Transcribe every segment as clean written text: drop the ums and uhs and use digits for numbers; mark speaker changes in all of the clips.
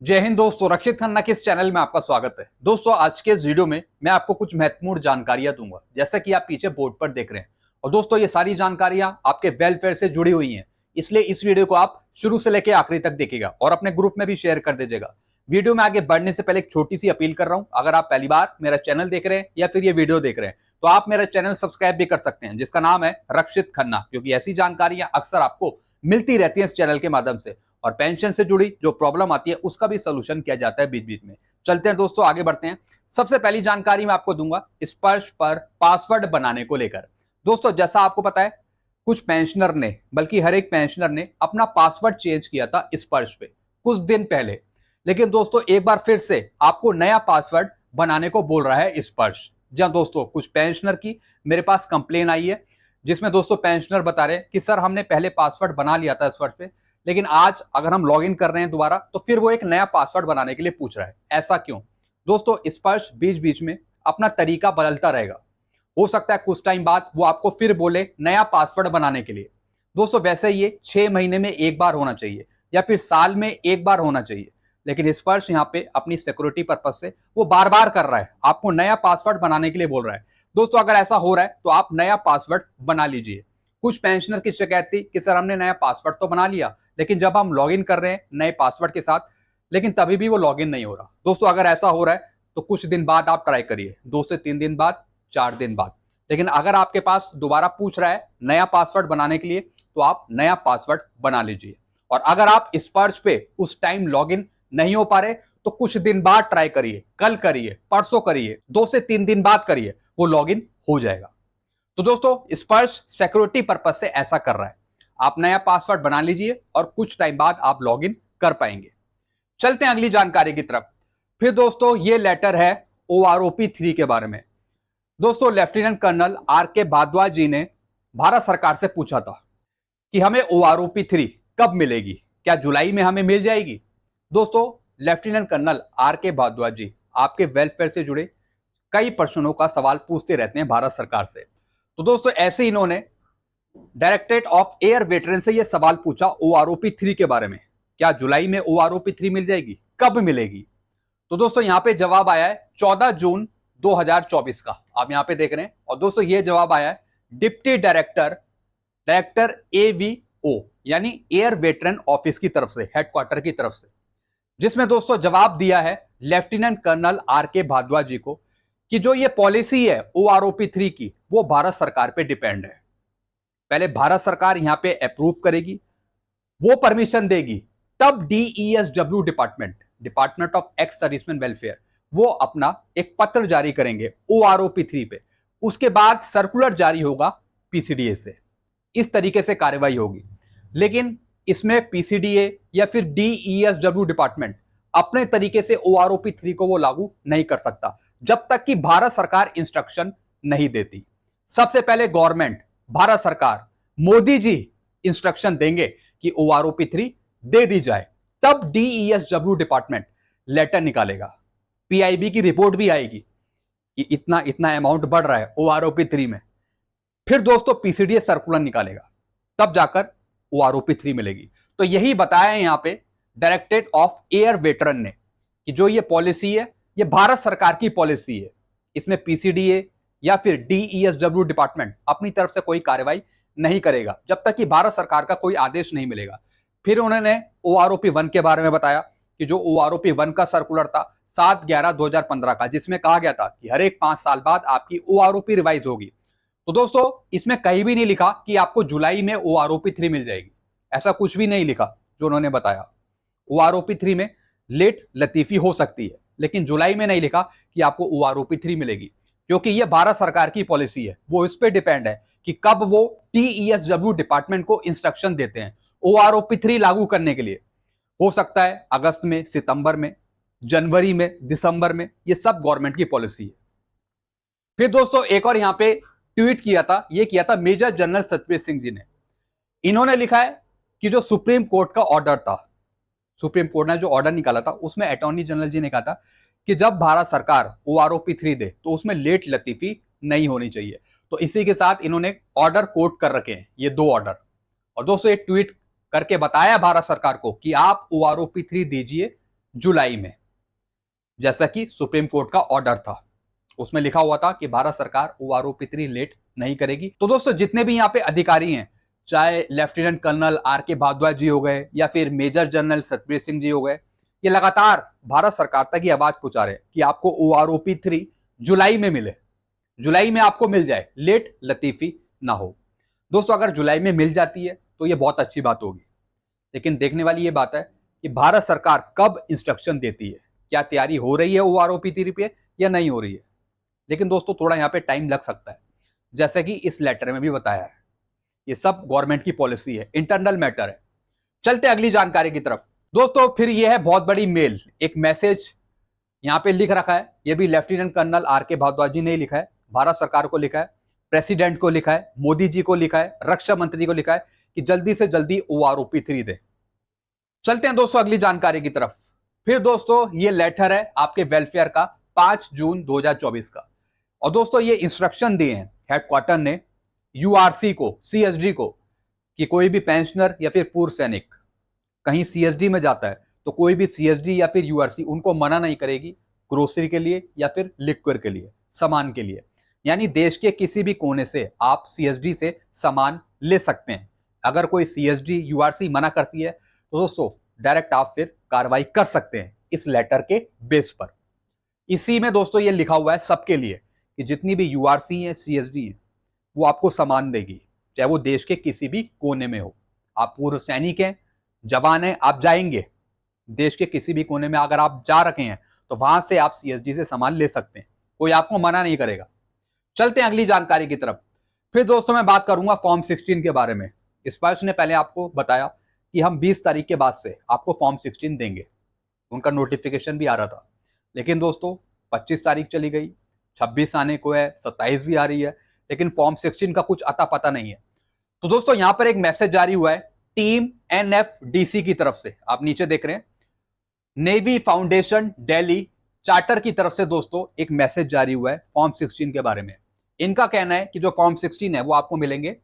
Speaker 1: जय हिंद दोस्तों, रक्षित खन्ना के इस चैनल में आपका स्वागत है। दोस्तों, आज के इस वीडियो में मैं आपको कुछ महत्वपूर्ण जानकारियां दूंगा, जैसा कि आप पीछे बोर्ड पर देख रहे हैं। और दोस्तों, ये सारी जानकारियां आपके वेलफेयर से जुड़ी हुई हैं, इसलिए इस वीडियो को आप शुरू से लेकर आखिरी तक देखिएगा और अपने ग्रुप में भी शेयर कर दीजिएगा। वीडियो में आगे बढ़ने से पहले एक छोटी सी अपील कर रहा हूं, अगर आप पहली बार मेरा चैनल देख रहे हैं या फिर ये वीडियो देख रहे हैं तो आप मेरा चैनल सब्सक्राइब भी कर सकते हैं, जिसका नाम है रक्षित खन्ना, क्योंकि ऐसी जानकारियां अक्सर आपको मिलती रहती है इस चैनल के माध्यम से। और पेंशन से जुड़ी जो प्रॉब्लम आती है उसका भी सोल्यूशन किया जाता है बीच बीच में। चलते हैं दोस्तों, आगे बढ़ते हैं। सबसे पहली जानकारी मैं आपको दूंगा स्पर्श पर पासवर्ड बनाने को लेकर। दोस्तों, जैसा आपको पता है, कुछ पेंशनर ने, बल्कि हर एक पेंशनर ने अपना पासवर्ड चेंज किया था स्पर्श पे कुछ दिन पहले। लेकिन दोस्तों, एक बार फिर से आपको नया पासवर्ड बनाने को बोल रहा है स्पर्श। जहां दोस्तों, कुछ पेंशनर की मेरे पास कंप्लेन आई है, जिसमें दोस्तों पेंशनर बता रहे हैं कि सर, हमने पहले पासवर्ड बना लिया था स्पर्श पे, लेकिन आज अगर हम लॉगिन कर रहे हैं दोबारा तो फिर वो एक नया पासवर्ड बनाने के लिए पूछ रहा है। ऐसा क्यों? दोस्तों, स्पर्श बीच बीच में अपना तरीका बदलता रहेगा। हो सकता है कुछ टाइम बाद वो आपको फिर बोले नया पासवर्ड बनाने के लिए। दोस्तों, वैसे ये 6 महीने में एक बार होना चाहिए या फिर साल में एक बार होना चाहिए, लेकिन स्पर्श यहाँ पे अपनी सिक्योरिटी पर्पज से वो बार बार कर रहा है, आपको नया पासवर्ड बनाने के लिए बोल रहा है। दोस्तों, अगर ऐसा हो रहा है तो आप नया पासवर्ड बना लीजिए। कुछ पेंशनर की शिकायत थी कि सर, हमने नया पासवर्ड तो बना लिया, लेकिन जब हम लॉगिन कर रहे हैं नए पासवर्ड के साथ, लेकिन तभी भी वो लॉगिन नहीं हो रहा। दोस्तों, अगर ऐसा हो रहा है तो कुछ दिन बाद आप ट्राई करिए, 2 से 3 दिन बाद, 4 दिन बाद। लेकिन अगर आपके पास दोबारा पूछ रहा है नया पासवर्ड बनाने के लिए तो आप नया पासवर्ड बना लीजिए। और अगर आप स्पर्श पे उस टाइम लॉगिन नहीं हो पा रहे तो कुछ दिन बाद ट्राई करिए, कल करिए, परसों करिए, 2 से 3 दिन बाद करिए, वो लॉगिन हो जाएगा। तो दोस्तों, स्पर्श सिक्योरिटी पर्पज से ऐसा कर रहा है। आप नया पासवर्ड बना लीजिए और कुछ टाइम बाद आप लॉगिन कर पाएंगे। चलते हैं अगली जानकारी की तरफ। फिर दोस्तों, ये लेटर है OROP 3 के बारे में। दोस्तों, लेफ्टिनेंट कर्नल RK भारद्वाज जी ने भारत सरकार से पूछा था कि हमें OROP 3 कब मिलेगी, क्या जुलाई में हमें मिल जाएगी? दोस्तों, लेफ्टिनेंट कर्नल RK भारद्वाज जी आपके वेलफेयर से जुड़े कई प्रश्नों का सवाल पूछते रहते हैं भारत सरकार से। तो दोस्तों, ऐसे इन्होंने डायरेक्टरेट ऑफ एयर वेटरन से यह सवाल पूछा OROP 3 के बारे में, क्या जुलाई में OROP 3 मिल जाएगी, कब मिलेगी? तो दोस्तों, यहां पे जवाब आया है 14 जून 2024 का, आप यहां पे देख रहे हैं। और दोस्तों, ये जवाब आया है डिप्टी डायरेक्टर AVO यानी एयर वेटरन ऑफिस की तरफ से, हेडक्वार्टर की तरफ से, जिसमें दोस्तों जवाब दिया है लेफ्टिनेंट कर्नल RK भारद्वाज जी को कि जो ये पॉलिसी है OROP 3 की, वो भारत सरकार पे डिपेंड है। पहले भारत सरकार यहां पे अप्रूव करेगी, वो परमिशन देगी, तब DESW department of ex serviceman welfare, वो अपना एक पत्र जारी करेंगे OROP 3 पे। उसके बाद सर्कुलर जारी होगा PCDA से, इस तरीके से कार्रवाई होगी। लेकिन इसमें PCDA या फिर DESW डिपार्टमेंट अपने तरीके से OROP 3 को वो लागू नहीं कर सकता जब तक कि भारत सरकार इंस्ट्रक्शन नहीं देती। सबसे पहले गवर्नमेंट, भारत सरकार, मोदी जी इंस्ट्रक्शन देंगे कि OROP 3 दे दी जाए, तब DESW डिपार्टमेंट लेटर निकालेगा, PIB की रिपोर्ट भी आएगी कि इतना इतना अमाउंट बढ़ रहा है OROP 3 में। फिर दोस्तों PCDA सर्कुलर निकालेगा, तब जाकर OROP 3 मिलेगी। तो यही बताया है यहां पे डायरेक्टरेट ऑफ एयर वेटरन ने कि जो ये पॉलिसी है, ये भारत सरकार की पॉलिसी है, इसमें PCDA या फिर DESW डिपार्टमेंट अपनी तरफ से कोई कार्रवाई नहीं करेगा जब तक कि भारत सरकार का कोई आदेश नहीं मिलेगा। फिर उन्होंने OROP 1 के बारे में बताया कि जो OROP 1 का सर्कुलर था 7/11/2015 का, जिसमें कहा गया था कि हर एक 5 साल बाद आपकी OROP रिवाइज होगी। तो दोस्तों, इसमें कहीं भी नहीं लिखा कि आपको जुलाई में OROP 3 मिल जाएगी, ऐसा कुछ भी नहीं लिखा जो उन्होंने बताया। OROP 3 में लेट लतीफी हो सकती है, लेकिन जुलाई में नहीं लिखा कि आपको OROP 3 मिलेगी, क्योंकि यह भारत सरकार की पॉलिसी है, वो इस पे डिपेंड है कि कब वो DESW डिपार्टमेंट को इंस्ट्रक्शन देते हैं OROP 3 लागू करने के लिए। हो सकता है अगस्त में, सितंबर में, जनवरी में, दिसंबर में, ये सब गवर्नमेंट की पॉलिसी है। फिर दोस्तों, एक और यहां पे ट्वीट किया था, ये किया था मेजर जनरल सतबीर सिंह जी ने। इन्होंने लिखा है कि जो सुप्रीम कोर्ट का ऑर्डर था, सुप्रीम कोर्ट ने जो ऑर्डर निकाला था, उसमें अटॉर्नी जनरल जी ने कहा था कि जब भारत सरकार OROP 3 दे तो उसमें लेट लतीफी नहीं होनी चाहिए। तो इसी के साथ इन्होंने ऑर्डर कोट कर रखे हैं, ये 2 ऑर्डर। और दोस्तों, एक ट्वीट करके बताया भारत सरकार को कि आप OROP 3 दीजिए, जुलाई में, जैसा कि सुप्रीम कोर्ट का ऑर्डर था। उसमें लिखा हुआ था कि भारत सरकार ओआरओपी 3 लेट नहीं करेगी। तो दोस्तों जितने भी यहाँ पे अधिकारी हैं, चाहे लेफ्टिनेंट कर्नल आर के भारद्वाज जी हो गए या फिर मेजर जनरल सतबीर सिंह जी हो गए, ये लगातार भारत सरकार तक ये आवाज पहुंचा रहे हैं कि आपको ओआरओपी 3 जुलाई में मिले, जुलाई में आपको मिल जाए, लेट लतीफी ना हो। दोस्तों अगर जुलाई में मिल जाती है तो ये बहुत अच्छी बात होगी, लेकिन देखने वाली ये बात है कि भारत सरकार कब इंस्ट्रक्शन देती है, क्या तैयारी हो रही है ओआरओपी 3 पे या नहीं हो रही है। लेकिन दोस्तों थोड़ा यहाँ पे टाइम लग सकता है, जैसे कि इस लेटर में भी बताया है। ये सब गवर्नमेंट की पॉलिसी है, इंटरनल मैटर है। चलते अगली जानकारी की तरफ। दोस्तों फिर ये है बहुत बड़ी मेल, एक मैसेज यहाँ पे लिख रखा है। ये भी लेफ्टिनेंट कर्नल आर के भारद्वाज जी ने लिखा है, भारत सरकार को लिखा है, प्रेसिडेंट को लिखा है, मोदी जी को लिखा है, रक्षा मंत्री को लिखा है कि जल्दी से जल्दी ओआरओपी 3 दे। चलते हैं दोस्तों अगली जानकारी की तरफ। फिर दोस्तों ये लेटर है आपके वेलफेयर का 5 जून 2024 का, और दोस्तों ये इंस्ट्रक्शन दिए हैं हेडक्वार्टर ने यूआरसी को, सीएसडी को, कि कोई भी पेंशनर या फिर पूर्व सैनिक कहीं सीएसडी में जाता है तो कोई भी सीएसडी या फिर यूआरसी उनको मना नहीं करेगी ग्रोसरी के लिए या फिर लिक्विड के लिए, सामान के लिए। यानी देश के किसी भी कोने से आप सीएसडी से सामान ले सकते हैं। अगर कोई सीएसडी यूआरसी मना करती है तो दोस्तों डायरेक्ट आप फिर कार्रवाई कर सकते हैं इस लेटर के बेस पर। इसी में दोस्तों ये लिखा हुआ है सबके लिए कि जितनी भी यूआरसी है, सीएसडी है, वो आपको सामान देगी, चाहे वो देश के किसी भी कोने में हो। आप पूर्व सैनिक हैं, जवान हैं, आप जाएंगे देश के किसी भी कोने में, अगर आप जा रखे हैं तो वहां से आप सीएसडी से सामान ले सकते हैं, कोई आपको मना नहीं करेगा। चलते हैं अगली जानकारी की तरफ। फिर दोस्तों मैं बात करूंगा फॉर्म 16 के बारे में। स्पर्श ने पहले आपको बताया कि हम 20 तारीख के बाद से आपको फॉर्म 16 देंगे, उनका नोटिफिकेशन भी आ रहा था। लेकिन दोस्तों 25 तारीख चली गई, 26 आने को है, 27 भी आ रही है, लेकिन फॉर्म 16 का कुछ अता पता नहीं है। तो दोस्तों यहां पर एक मैसेज जारी हुआ है टीम एनएफडीसी की तरफ से, आप नीचे देख रहे हैं, नेवी फाउंडेशन दिल्ली चार्टर की तरफ से दोस्तों एक मैसेज जारी हुआ है फॉर्म 16 के बारे में। इनका कहना है कि जो फॉर्म 16 है वो आपको मिलेंगे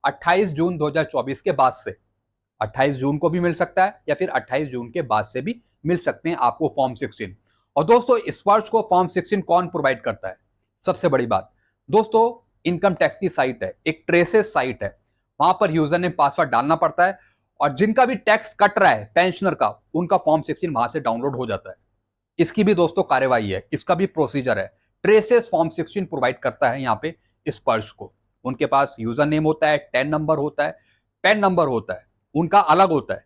Speaker 1: 28 जून 2024 के बाद से। 28 जून को भी मिल सकता है या फिर 28 जून के बाद से भी मिल सकते हैं आपको फॉर्म 16। और दोस्तों स्पर्श को फॉर्म 16 कौन प्रोवाइड करता है? सबसे बड़ी बात दोस्तों, इनकम टैक्स की साइट है, एक ट्रेसेस साइट है, वहां पर यूजर नेम पासवर्ड डालना पड़ता है, और जिनका भी टैक्स कट रहा है पेंशनर का, उनका फॉर्म 16 वहां से डाउनलोड हो जाता है। इसकी भी दोस्तों कार्यवाही है, इसका भी प्रोसीजर है। ट्रेसेस फॉर्म 16 प्रोवाइड करता है यहाँ पे स्पर्श को। उनके पास यूजर नेम होता है, टेन नंबर होता है, पेन नंबर होता है, उनका अलग होता है,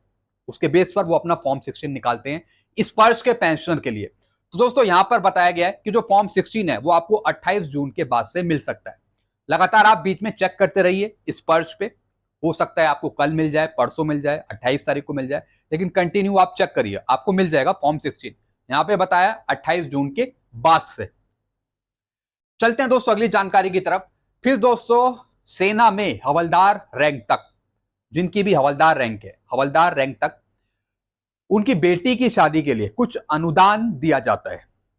Speaker 1: उसके बेस पर वो अपना फॉर्म 16 निकालते हैं स्पर्श के पेंशनर के लिए। तो दोस्तों यहां पर बताया गया है कि जो फॉर्म 16 है वो आपको 28 जून के बाद से मिल सकता है। लगातार आप बीच में चेक करते रहिए स्पर्श पे, हो सकता है आपको कल मिल जाए, परसों मिल जाए, 28 तारीख को मिल जाए, लेकिन कंटिन्यू आप चेक करिए, आपको मिल जाएगा फॉर्म 16। यहां पे बताया 28 जून के बाद से। चलते हैं दोस्तों अगली जानकारी की तरफ। फिर दोस्तों सेना में हवलदार रैंक तक, जिनकी भी हवलदार रैंक है, हवलदार रैंक तक उनकी बेटी की शादी के लिए कुछ अनुदान दिया जाता है।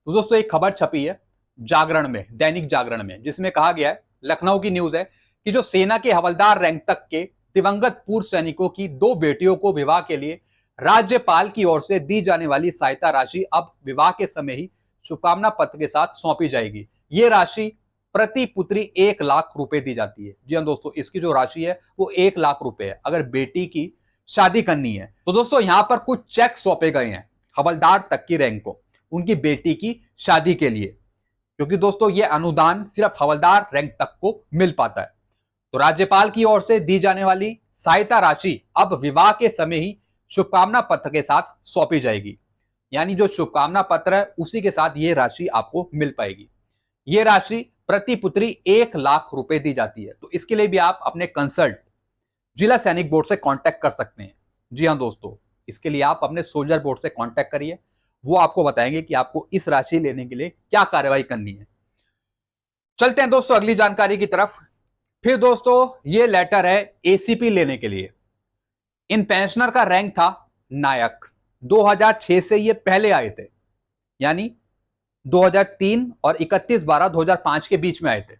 Speaker 1: तो दोस्तों एक खबर छपी है जागरण में, दैनिक जागरण में, जिसमें कहा गया है, लखनऊ की न्यूज है, कि जो सेना के हवलदार रैंक तक के दिवंगत पूर्व सैनिकों की 2 बेटियों को विवाह के लिए राज्यपाल की ओर से दी जाने वाली सहायता राशि अब विवाह के समय ही शुभकामना पत्र के साथ सौंपी जाएगी। ये राशि प्रति पुत्री 1 लाख रुपए दी जाती है। जी हाँ दोस्तों, इसकी जो राशि है वो 1 लाख रुपए है अगर बेटी की शादी करनी है। तो दोस्तों यहां पर कुछ चेक सौंपे गए हैं हवलदार तक की रैंक को उनकी बेटी की शादी के लिए, क्योंकि दोस्तों ये अनुदान सिर्फ हवलदार रैंक तक को मिल पाता है। तो राज्यपाल की ओर से दी जाने वाली सहायता राशि अब विवाह के समय ही शुभकामना पत्र के साथ सौंपी जाएगी। यानी जो शुभकामना पत्र है उसी के साथ ये राशि आपको मिल पाएगी। ये राशि प्रति पुत्री 1 लाख रुपए दी जाती है। तो इसके लिए भी आप अपने कंसल्ट जिला सैनिक बोर्ड से कांटेक्ट कर सकते हैं। जी हाँ दोस्तों, इसके लिए आप अपने सोल्जर बोर्ड से कांटेक्ट करिए, वो आपको बताएंगे कि आपको इस राशि लेने के लिए क्या कार्रवाई करनी है। चलते हैं दोस्तों अगली जानकारी की तरफ। फिर दोस्तों ये लेटर है एसीपी लेने के लिए। इन पेंशनर का रैंक था नायक, 2006 से ये पहले आए थे, यानी 2003 और 31/12/2005 के बीच में आए थे।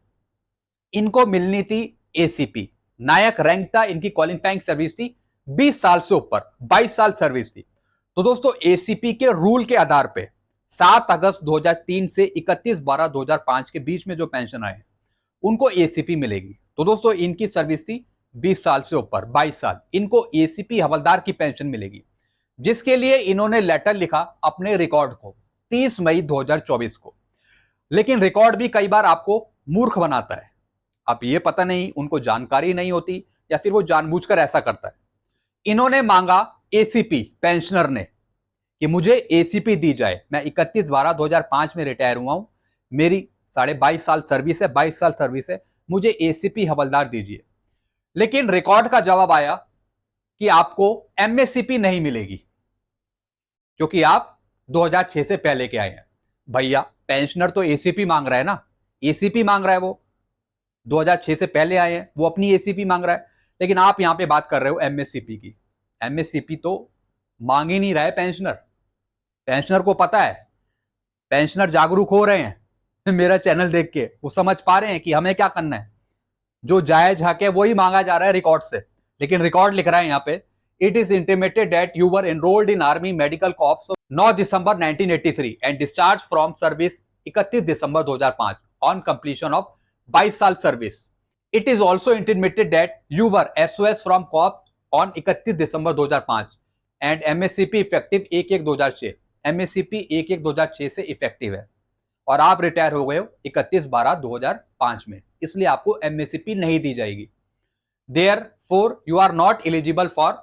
Speaker 1: इनको मिलनी थी एसीपी, नायक रैंक था, इनकी क्वालिफाइंग सर्विस थी 20 साल से ऊपर, 22 साल सर्विस थी। तो दोस्तों एसीपी के रूल के आधार पे 7 अगस्त 2003 से 31/12/2005 के बीच में जो पेंशन आए उनको एसीपी मिलेगी। तो दोस्तों इनकी सर्विस थी 20 साल से ऊपर, 22 साल, इनको एसीपी हवलदार की पेंशन मिलेगी, जिसके लिए इन्होंने लेटर लिखा अपने रिकॉर्ड को 30 मई 2024 को। लेकिन रिकॉर्ड भी कई बार आपको मूर्ख बनाता है। अब ये पता नहीं उनको जानकारी नहीं होती या फिर वो जानबूझकर ऐसा करता है। इन्होंने मांगा एसीपी पेंशनर ने कि मुझे एसीपी दी जाए, मैं 31/12/2005 में रिटायर हुआ हूं, मेरी 22.5 साल सर्विस है, 22 साल सर्विस है, मुझे एसीपी हवलदार दीजिए। लेकिन रिकॉर्ड का जवाब आया कि आपको एमएससीपी नहीं मिलेगी क्योंकि आप 2006 से पहले के आए हैं। भैया पेंशनर तो एसीपी मांग रहा है ना, एसीपी मांग रहा है, वो 2006 से पहले आए हैं, वो अपनी एसीपी मांग रहा है। लेकिन आप यहां पे बात कर रहे हो एमएससीपी की। एमएससीपी तो मांग ही नहीं रहा है पेंशनर। पेंशनर को पता है, पेंशनर जागरूक हो रहे हैं मेरा चैनल देख के, वो समझ पा रहे हैं कि हमें क्या करना है। जो जायज हक है वही मांगा जा रहा है रिकॉर्ड से। लेकिन रिकॉर्ड लिख रहा है यहाँ पे, it is intimated that you were enrolled in army medical corps 9 December 1983 and discharge from service 31 December 2005 on completion of 22 साल service. It is also intimated that you were SOS from corps on 31 December 2005 and MSCP effective 1/1/2006। MSCP 1/1/2006 से effective है और आप retire हो गए हो 31/12/2005 में, इसलिए आपको एमएससीपी नहीं दी जाएगी। Therefore you are not eligible for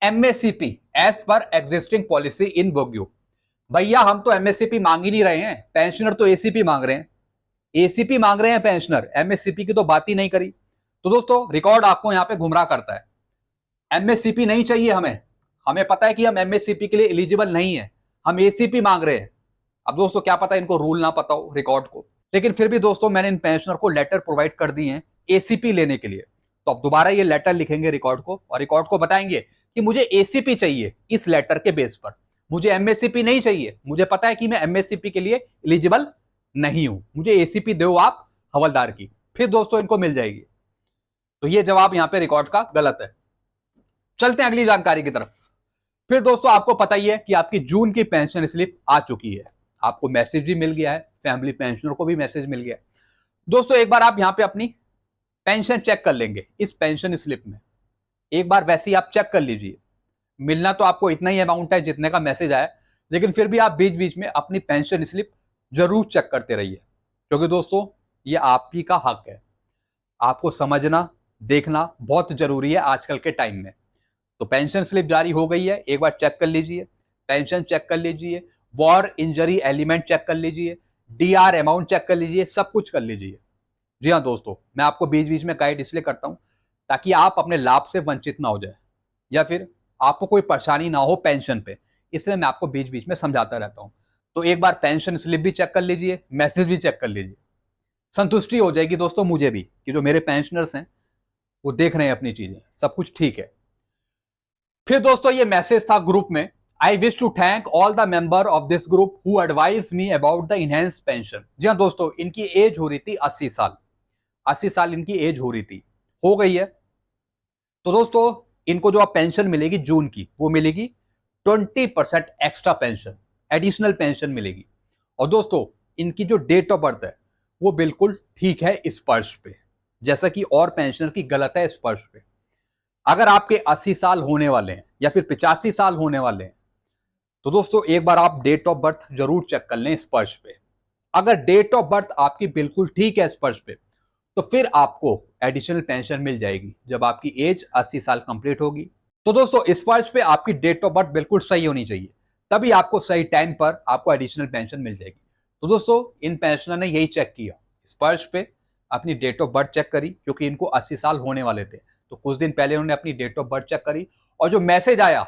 Speaker 1: MSCP as per existing policy in vogue. भैया हम तो एमएससीपी मांग ही नहीं रहे हैं, पेंशनर तो एसीपी मांग रहे हैं, एसीपी मांग रहे हैं पेंशनर, एमएससीपी की तो बात ही नहीं करी। तो दोस्तों रिकॉर्ड आपको यहां पे गुमराह करता है। एमएससीपी नहीं चाहिए हमें, हमें पता है कि हम एमएससीपी के लिए एलिजिबल नहीं है, हम एसीपी मांग रहे हैं। अब दोस्तों क्या पता इनको रूल ना पता हो रिकॉर्ड को, लेकिन फिर भी दोस्तों मैंने इन पेंशनर को लेटर प्रोवाइड कर दिए हैं एसीपी लेने के लिए। तो अब दोबारा ये लेटर लिखेंगे रिकॉर्ड को और रिकॉर्ड को बताएंगे कि मुझे एसीपी चाहिए इस लेटर के बेस पर, मुझे एमएससीपी नहीं चाहिए, मुझे पता है कि मैं एमएससीपी के लिए एलिजिबल नहीं हूं, मुझे एसीपी दो आप हवलदार की। फिर दोस्तों इनको मिल जाएगी। तो ये जवाब यहां पे रिकॉर्ड का गलत है। चलते हैं अगली जानकारी की तरफ। फिर दोस्तों आपको पता ही है कि आपकी जून की पेंशन स्लिप आ चुकी है, आपको मैसेज भी मिल गया है, फैमिली पेंशनर को भी मैसेज मिल गया है। दोस्तों एक बार आप यहां पे अपनी पेंशन चेक कर लेंगे इस पेंशन स्लिप में, एक बार वैसे ही आप चेक कर लीजिए। मिलना तो आपको इतना ही अमाउंट है जितने का मैसेज आया, लेकिन फिर भी आप बीच बीच में अपनी पेंशन स्लिप जरूर चेक करते रहिए, क्योंकि दोस्तों ये आप ही का हक है, आपको समझना देखना बहुत जरूरी है आजकल के टाइम में। तो पेंशन स्लिप जारी हो गई है, एक बार चेक कर लीजिए, पेंशन चेक कर लीजिए, वॉर इंजरी एलिमेंट चेक कर लीजिए, डीआर अमाउंट चेक कर लीजिए, सब कुछ कर लीजिए। जी हाँ दोस्तों, मैं आपको बीच बीच में गाइड इसलिए करता हूं ताकि आप अपने लाभ से वंचित ना हो जाए या फिर आपको कोई परेशानी ना हो पेंशन पे, इसलिए मैं आपको बीच बीच में समझाता रहता हूं। तो एक बार पेंशन स्लिप भी चेक कर लीजिए, मैसेज भी चेक कर लीजिए, संतुष्टि हो जाएगी दोस्तों मुझे भी कि जो मेरे पेंशनर्स हैं वो देख रहे हैं अपनी चीजें, सब कुछ ठीक है। फिर दोस्तों ये मैसेज था ग्रुप में, I wish to thank all the member of this group who advise me about the enhance pension. जी हाँ दोस्तों, इनकी एज हो रही थी 80 साल, 80 साल इनकी एज हो रही थी, हो गई है। तो दोस्तों इनको जो अब पेंशन मिलेगी जून की, वो मिलेगी 20% एक्स्ट्रा पेंशन, एडिशनल पेंशन मिलेगी। और दोस्तों इनकी जो डेट ऑफ बर्थ है वो बिल्कुल ठीक है स्पर्श पे, जैसा कि और पेंशनर की गलत है स्पर्श पे। अगर आपके 80 साल होने वाले हैं या फिर 85 साल होने वाले हैं तो दोस्तों एक बार आप डेट ऑफ बर्थ जरूर चेक कर लें स्पर्श पे। अगर डेट ऑफ बर्थ आपकी बिल्कुल ठीक है स्पर्श पे तो फिर आपको एडिशनल पेंशन मिल जाएगी जब आपकी एज 80 साल कंप्लीट होगी। तो दोस्तों स्पर्श पे आपकी डेट ऑफ बर्थ बिल्कुल सही होनी चाहिए, तभी आपको सही टाइम पर आपको एडिशनल पेंशन मिल जाएगी। तो दोस्तों इन पेंशनर ने यही चेक किया, स्पर्श पे अपनी डेट ऑफ बर्थ चेक करी, क्योंकि इनको 80 साल होने वाले थे तो कुछ दिन पहले उन्होंने अपनी डेट ऑफ बर्थ चेक करी, और जो मैसेज आया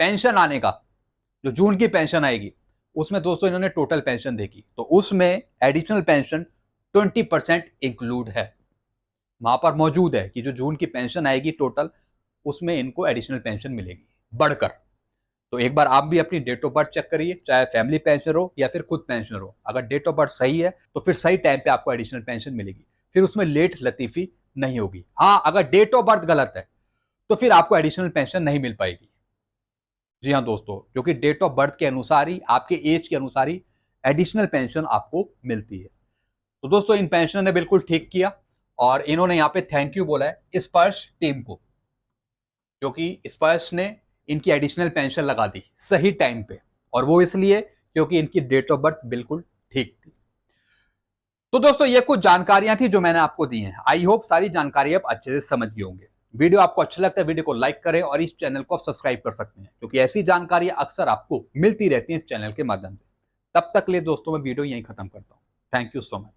Speaker 1: पेंशन आने का, जो जून की पेंशन आएगी, उसमें दोस्तों इन्होंने टोटल पेंशन देखी तो उसमें एडिशनल पेंशन 20% इंक्लूड है, वहां पर मौजूद है कि जो जून की पेंशन आएगी टोटल, उसमें इनको एडिशनल पेंशन मिलेगी बढ़कर। तो एक बार आप भी अपनी डेट ऑफ बर्थ चेक करिए, चाहे फैमिली पेंशनर हो या फिर खुद पेंशनर हो। अगर डेट ऑफ बर्थ सही है तो फिर सही टाइम पे आपको एडिशनल पेंशन मिलेगी, फिर उसमें लेट लतीफी नहीं होगी। हाँ अगर डेट ऑफ बर्थ गलत है तो फिर आपको एडिशनल पेंशन नहीं मिल पाएगी। जी हाँ दोस्तों, क्योंकि डेट ऑफ बर्थ के अनुसार ही, आपके एज के अनुसार ही एडिशनल पेंशन आपको मिलती है। तो दोस्तों इन पेंशनर ने बिल्कुल ठीक किया और इन्होंने यहाँ पे थैंक यू बोला है स्पर्श टीम को, क्योंकि स्पर्श ने इनकी एडिशनल पेंशन लगा दी सही टाइम पे, और वो इसलिए क्योंकि इनकी डेट ऑफ बर्थ बिल्कुल ठीक थी। तो दोस्तों ये कुछ जानकारियां थी जो मैंने आपको दी हैं। आई होप सारी जानकारी आप अच्छे से समझ गए होंगे। वीडियो आपको अच्छा लगता है वीडियो को लाइक करें और इस चैनल को आप सब्सक्राइब कर सकते हैं, क्योंकि ऐसी जानकारियां अक्सर आपको मिलती रहती हैं इस चैनल के माध्यम से। तब तक के लिए दोस्तों मैं वीडियो यहीं खत्म करता हूं। Thank you so much.